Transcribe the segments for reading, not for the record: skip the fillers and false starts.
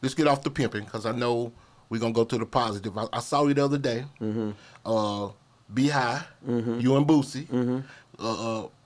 let's get off the pimping because I know we're gonna go to the positive. I saw you the other day. Be High, you and Bossie,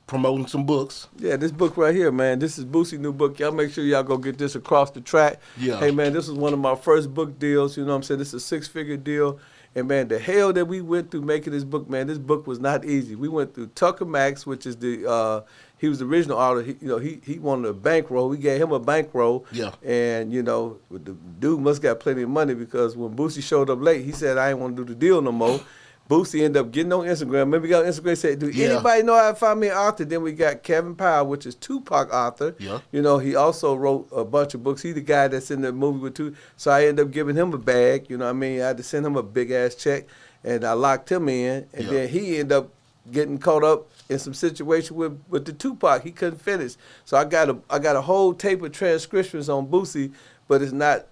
promoting some books. Yeah, this book right here, man. This is Bossie's new book. Y'all make sure y'all go get this across the track. Yeah. Hey, man, this was one of my first book deals. You know what I'm saying? This is a 6-figure deal. And, man, the hell that we went through making this book, man, this book was not easy. We went through Tucker Max, which is he was the original author. He wanted a bankroll. We gave him a bankroll. Yeah. And, the dude must got plenty of money because when Bossie showed up late, he said, I ain't want to do the deal no more. Bossie ended up getting on Instagram. Remember, we got on Instagram, said, do anybody know how to find me an author? Then we got Kevin Powell, which is Tupac author. Yeah. He also wrote a bunch of books. He's the guy that's in the movie with Tupac. So I ended up giving him a bag. You know what I mean? I had to send him a big-ass check, and I locked him in. And then he ended up getting caught up in some situation with the Tupac. He couldn't finish. So I got a whole tape of transcriptions on Bossie, but it's not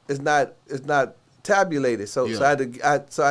tabulated. So I had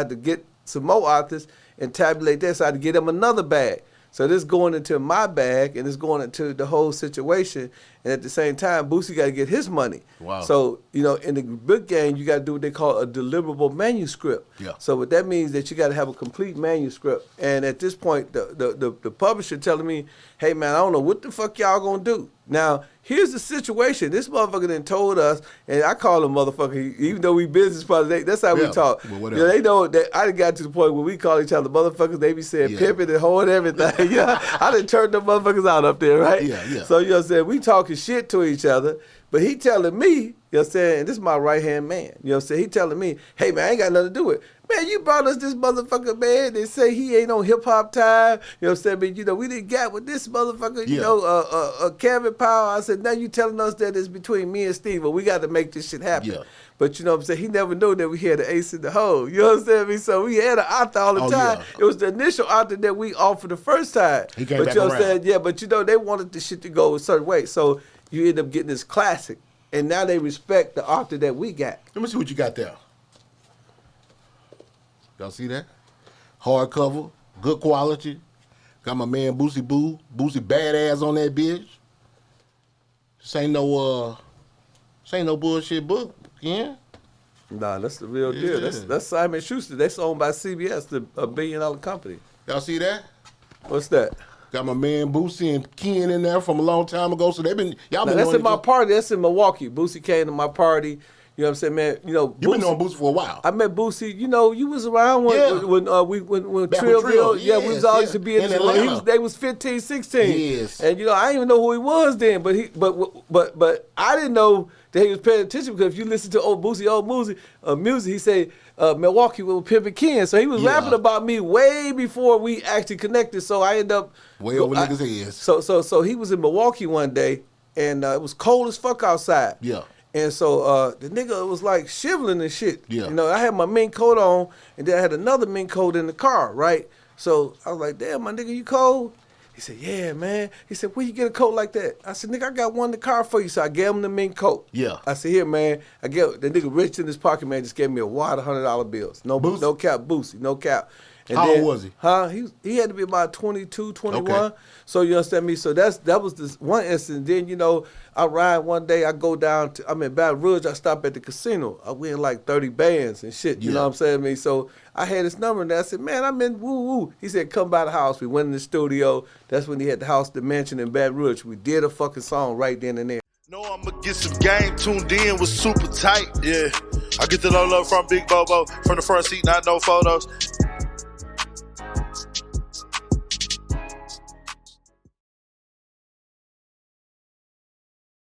to get some more authors and tabulate that. So I had to get them another bag. So this going into my bag and it's going into the whole situation. And at the same time, Bossie got to get his money. Wow. So, in the book game, you got to do what they call a deliverable manuscript. Yeah. So what that means that you got to have a complete manuscript. And at this point, the publisher telling me, hey, man, I don't know what the fuck y'all going to do. Now, here's the situation. This motherfucker done told us, and I call him motherfucker, even though we business partners, that's how we talk. Well, They know that I done got to the point where we call each other motherfuckers. They be saying pimping and holding everything. I done turned them motherfuckers out up there, right? Yeah. So, you know what I'm saying? We talking shit to each other, but he telling me, you know what I'm saying, and this is my right-hand man, you know what I'm saying? He telling me, hey, man, I ain't got nothing to do with it. Man, you brought us this motherfucker, man. They say he ain't on hip-hop time. You know what I'm saying? But, we didn't get with this motherfucker, Kevin Powell. I said, now you telling us that it's between me and Steve. Well, we got to make this shit happen. Yeah. But, you know what I'm saying? He never knew that we had an ace in the hole. You know what I'm saying? So we had an author all the time. Yeah. It was the initial author that we offered the first time. He came but back you know what I'm around. saying? Yeah, but, they wanted the shit to go a certain way. So you end up getting this classic. And now they respect the author that we got. Let me see what you got there. Y'all see that? Hardcover, good quality. Got my man Bossie badass on that bitch. This ain't no bullshit book, yeah? Nah, that's the real deal. That's Simon Schuster. That's owned by CBS, a $1 billion company. Y'all see that? What's that? Got my man Bossie and Ken in there from a long time ago. So y'all been that's in my party. That's in Milwaukee. Bossie came to my party. You know what I'm saying, man? You've been knowing Bossie for a while. I met Bossie. You was around when Trillville. Yes, we was all used to be in Atlanta. They was 15, 16. Yes. And I didn't even know who he was then. But I didn't know that he was paying attention because if you listen to old Bossie music, he said Milwaukee with Pimpin' Ken. So he was rapping about me way before we actually connected. So I ended up way over niggas' heads. So he was in Milwaukee one day, and it was cold as fuck outside. Yeah. And so the nigga was like shivering and shit. Yeah. I had my mink coat on, and then I had another mink coat in the car, right? So I was like, damn, my nigga, you cold? He said, yeah, man. He said, where you get a coat like that? I said, nigga, I got one in the car for you. So I gave him the mink coat. Yeah. I said, here, man. The nigga rich in his pocket, man, just gave me a wad of $100 bills. No cap, Bossie, no cap. And How old was he? Huh? He had to be about 22, 21. Okay. So you understand me? So that was this one instance. Then, I ride one day, I go down to, I'm in Baton Rouge, I stop at the casino. I win like 30 bands and shit. You know what I'm saying? Me. So I had his number and I said, man, I'm in woo-woo. He said, come by the house. We went in the studio. That's when he had the house, the mansion in Baton Rouge. We did a fucking song right then and there. Know I'ma get some game tuned in, was super tight, yeah. I get the low from Big Bobo, from the front seat, not no photos.